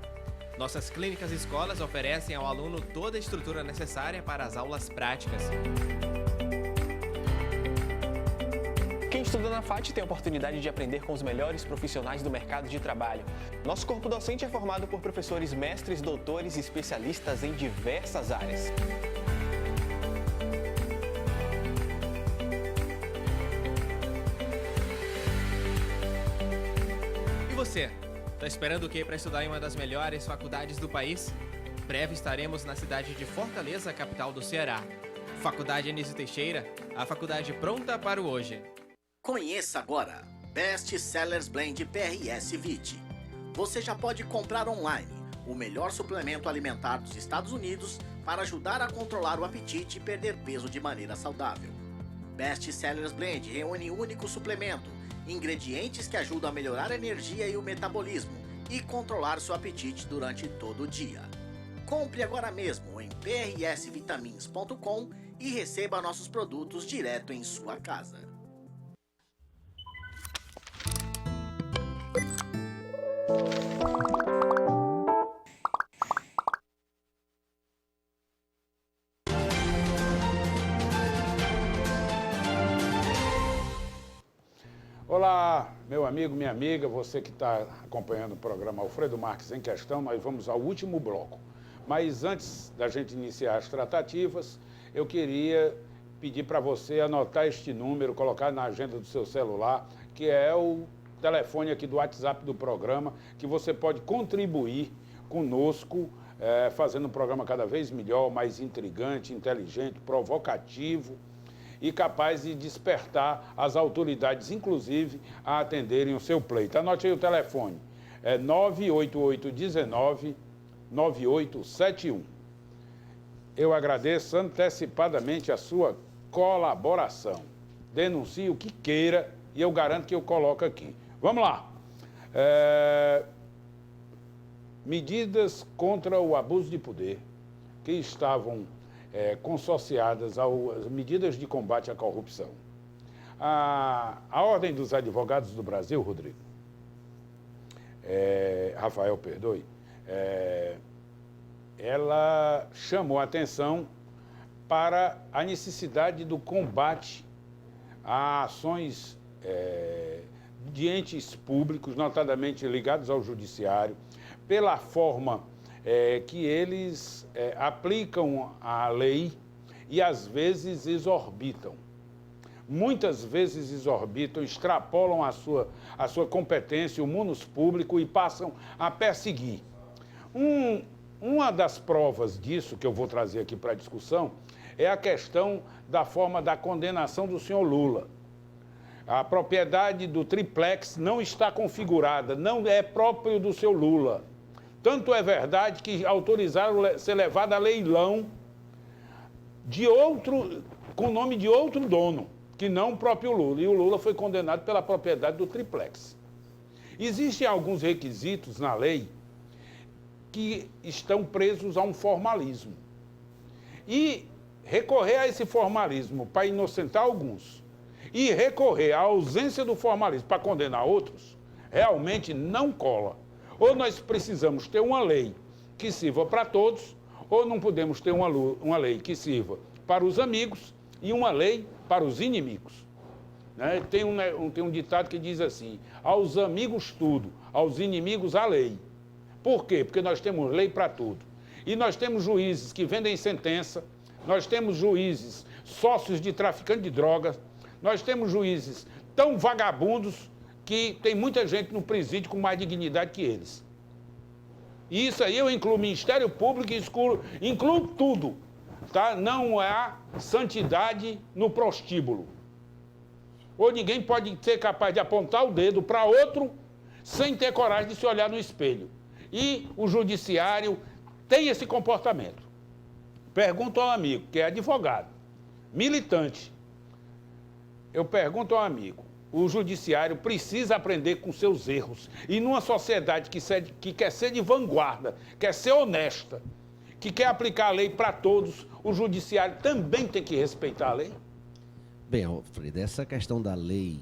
Nossas clínicas e escolas oferecem ao aluno toda a estrutura necessária para as aulas práticas. Quem estuda na FAT tem a oportunidade de aprender com os melhores profissionais do mercado de trabalho. Nosso corpo docente é formado por professores mestres, doutores e especialistas em diversas áreas. E você? Tá esperando o quê para estudar em uma das melhores faculdades do país? Breve estaremos na cidade de Fortaleza, capital do Ceará. Faculdade Anísio Teixeira, a faculdade pronta para o hoje. Conheça agora Best Sellers Blend PRS VIT. Você já pode comprar online o melhor suplemento alimentar dos Estados Unidos para ajudar a controlar o apetite e perder peso de maneira saudável. Best Sellers Blend reúne um único suplemento, ingredientes que ajudam a melhorar a energia e o metabolismo e controlar seu apetite durante todo o dia. Compre agora mesmo em prsvitamins.com e receba nossos produtos direto em sua casa. Olá, meu amigo, minha amiga, você que está acompanhando o programa Alfredo Marques em Questão, nós vamos ao último bloco. Mas antes da gente iniciar as tratativas, eu queria pedir para você anotar este número, colocar na agenda do seu celular, que é o telefone aqui do WhatsApp do programa, que você pode contribuir conosco, fazendo um programa cada vez melhor, mais intrigante, inteligente, provocativo e capaz de despertar as autoridades, inclusive, a atenderem o seu pleito. Anote aí o telefone, é 98819-9871. Eu agradeço antecipadamente a sua colaboração. Denuncie o que queira e eu garanto que eu coloco aqui. Vamos lá. Medidas contra o abuso de poder que estavam consorciadas às medidas de combate à corrupção. A Ordem dos Advogados do Brasil, Rodrigo, Rafael, perdoe, ela chamou a atenção para a necessidade do combate a ações de entes públicos, notadamente ligados ao judiciário, pela forma que eles aplicam a lei e, às vezes, exorbitam. Muitas vezes exorbitam, extrapolam a sua competência, o munus público, e passam a perseguir. Uma das provas disso, que eu vou trazer aqui para a discussão, é a questão da forma da condenação do senhor Lula. A propriedade do triplex não está configurada, não é próprio do seu Lula. Tanto é verdade que autorizaram ser levado a leilão com o nome de outro dono, que não o próprio Lula. E o Lula foi condenado pela propriedade do triplex. Existem alguns requisitos na lei que estão presos a um formalismo. E recorrer a esse formalismo para inocentar alguns e recorrer à ausência do formalismo para condenar outros, realmente não cola. Ou nós precisamos ter uma lei que sirva para todos, ou não podemos ter uma lei que sirva para os amigos e uma lei para os inimigos. Né? Tem um ditado que diz assim: aos amigos tudo, aos inimigos a lei. Por quê? Porque nós temos lei para tudo. E nós temos juízes que vendem sentença, nós temos juízes sócios de traficante de drogas, nós temos juízes tão vagabundos que tem muita gente no presídio com mais dignidade que eles. E isso aí eu incluo o Ministério Público e incluo tudo. Tá? Não há santidade no prostíbulo. Ou ninguém pode ser capaz de apontar o dedo para outro sem ter coragem de se olhar no espelho. E o judiciário tem esse comportamento. Pergunto ao amigo, que é advogado, militante. Eu pergunto ao amigo, o judiciário precisa aprender com seus erros. E numa sociedade que quer ser de vanguarda, quer ser honesta, que quer aplicar a lei para todos, o judiciário também tem que respeitar a lei? Bem, Alfredo, essa questão da lei,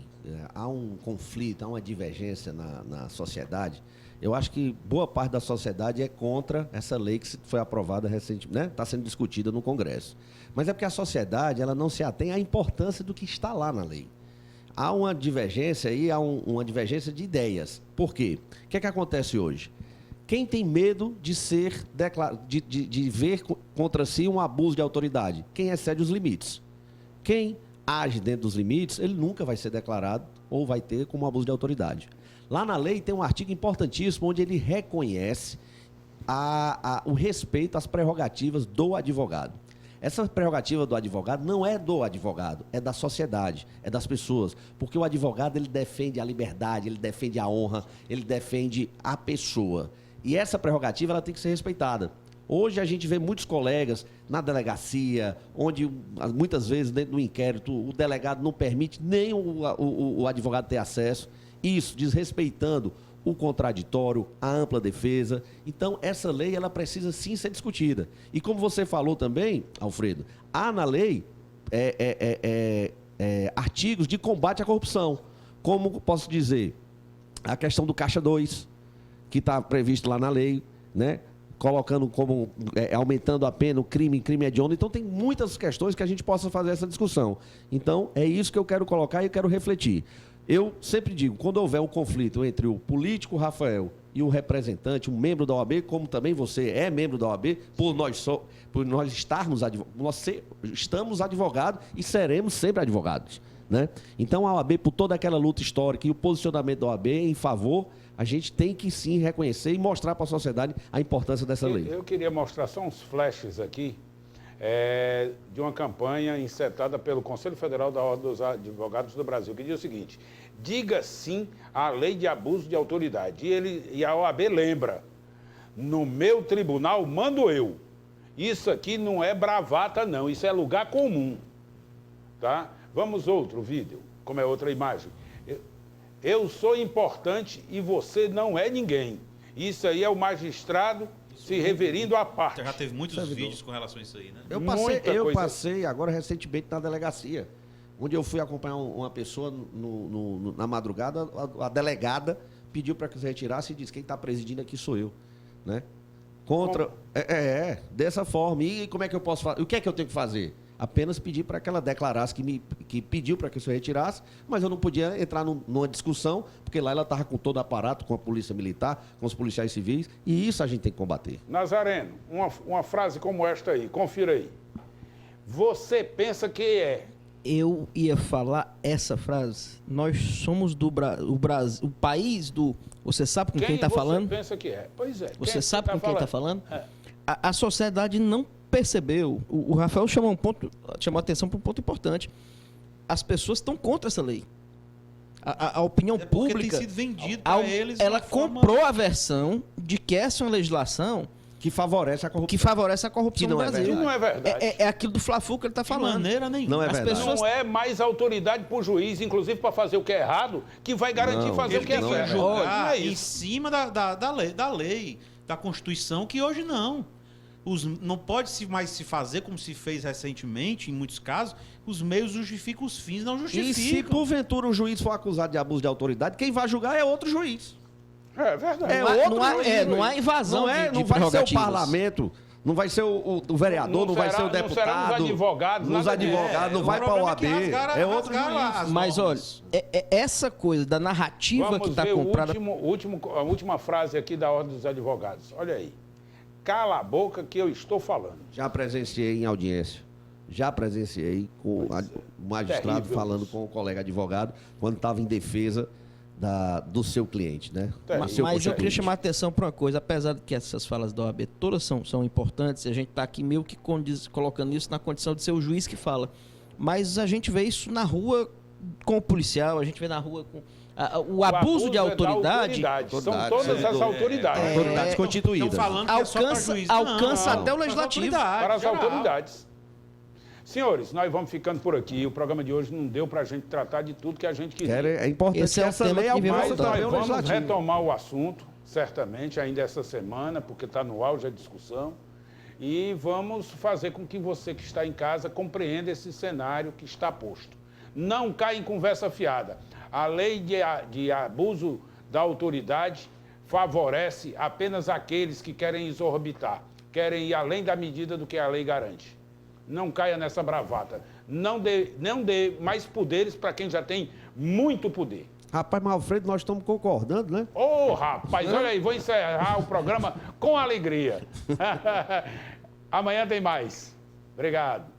há um conflito, há uma divergência na sociedade. Eu acho que boa parte da sociedade é contra essa lei que foi aprovada recentemente, né? Está sendo discutida no Congresso. Mas é porque a sociedade ela não se atém à importância do que está lá na lei. Há uma divergência aí, uma divergência de ideias. Por quê? O que é que acontece hoje? Quem tem medo de de ver contra si um abuso de autoridade? Quem excede os limites. Quem age dentro dos limites, ele nunca vai ser declarado ou vai ter como abuso de autoridade. Lá na lei tem um artigo importantíssimo onde ele reconhece o respeito às prerrogativas do advogado. Essa prerrogativa do advogado não é do advogado, é da sociedade, é das pessoas. Porque o advogado ele defende a liberdade, ele defende a honra, ele defende a pessoa. E essa prerrogativa ela tem que ser respeitada. Hoje a gente vê muitos colegas na delegacia, onde muitas vezes dentro do inquérito o delegado não permite nem o advogado ter acesso. Isso, desrespeitando o contraditório, a ampla defesa. Então, essa lei, ela precisa sim ser discutida. E como você falou também, Alfredo, há na lei artigos de combate à corrupção. Como posso dizer? A questão do Caixa 2, que está previsto lá na lei, né? Colocando como, aumentando a pena, o crime hediondo. Então, tem muitas questões que a gente possa fazer essa discussão. Então, é isso que eu quero colocar e eu quero refletir. Eu sempre digo, quando houver um conflito entre o político Rafael e o representante, um membro da OAB, como também você é membro da OAB, por nós estarmos estamos advogados e seremos sempre advogados, né? Então, a OAB, por toda aquela luta histórica e o posicionamento da OAB em favor, a gente tem que sim reconhecer e mostrar para a sociedade a importância dessa lei. Eu queria mostrar só uns flashes aqui de uma campanha encetada pelo Conselho Federal da Ordem dos Advogados do Brasil, que diz o seguinte: diga sim à lei de abuso de autoridade. E a OAB lembra, no meu tribunal mando eu. Isso aqui não é bravata não, isso é lugar comum. Tá? Vamos outro vídeo, como é outra imagem. Eu sou importante e você não é ninguém. Isso aí é o magistrado se reverindo à parte. Já teve muitos vídeos com relação a isso aí, né? Eu passei agora recentemente na delegacia, onde eu fui acompanhar uma pessoa na madrugada, a delegada pediu para que você retirasse e disse: quem está presidindo aqui sou eu, né? Dessa forma. E como é que eu posso fazer? O que é que eu tenho que fazer? apenas pedir para que ela declarasse que pediu para que isso retirasse, mas eu não podia entrar numa discussão, porque lá ela estava com todo o aparato, com a polícia militar, com os policiais civis, e isso a gente tem que combater. Nazareno, uma frase como esta aí, confira aí. Você pensa que é? Eu ia falar essa frase. Nós somos o país do... Você sabe com quem está falando? Quem você pensa que é? Pois é. Você sabe com quem está falando? É. A sociedade não percebeu. O Rafael chamou a atenção para um ponto importante. As pessoas estão contra essa lei. A opinião pública... tem sido vendido para eles. Ela comprou a versão de que essa é uma legislação que favorece a corrupção no Brasil. Que não é verdade. É aquilo do Fla-Flu que ele está falando. De maneira nenhuma. Não é verdade. Não é mais autoridade para o juiz, inclusive para fazer o que é errado, que vai garantir fazer o que é Ele tem certo. que julgar Não é em isso. cima da lei, da Constituição, que hoje não. Não pode mais se fazer como se fez recentemente, em muitos casos, os meios justificam os fins, não justificam. E se porventura o juiz for acusado de abuso de autoridade, quem vai julgar é outro juiz. É verdade. Não há invasão de não vai ser o prerrogativas. parlamento, não vai ser o vereador, não vai ser o deputado. Não será os advogados. Os advogados, não vai para o OAB. É outro juiz. Mas olha, essa coisa da narrativa que está comprada... A última frase aqui da Ordem dos Advogados. Olha aí. Cala a boca que eu estou falando. Já presenciei em audiência. Já presenciei com o magistrado terrível falando isso. com o colega advogado quando estava em defesa do seu cliente, né? Mas eu queria chamar a atenção para uma coisa, apesar de que essas falas da OAB todas são importantes, a gente está aqui meio que colocando isso na condição de ser o juiz que fala. Mas a gente vê isso na rua com o policial, a gente vê na rua com... O abuso de autoridade... São todas as autoridades. Autoridades constituídas. Estão falando que é só para juiz. Alcança Não, até o legislativo. Para as geral. autoridades. Senhores, nós vamos ficando por aqui. O programa de hoje não deu para a gente tratar de tudo que a gente quiser. É importante Esse que é o essa tema lei que devia alcance Mas voltar. nós também o vamos legislativo. retomar o assunto, certamente, ainda essa semana, porque está no auge a discussão. E vamos fazer com que você que está em casa compreenda esse cenário que está posto. Não caia em conversa fiada. A lei de abuso da autoridade favorece apenas aqueles que querem exorbitar, querem ir além da medida do que a lei garante. Não caia nessa bravata. Não dê mais poderes para quem já tem muito poder. Rapaz, mas Alfredo, nós estamos concordando, né? Ô, rapaz, olha aí, vou encerrar o programa com alegria. Amanhã tem mais. Obrigado.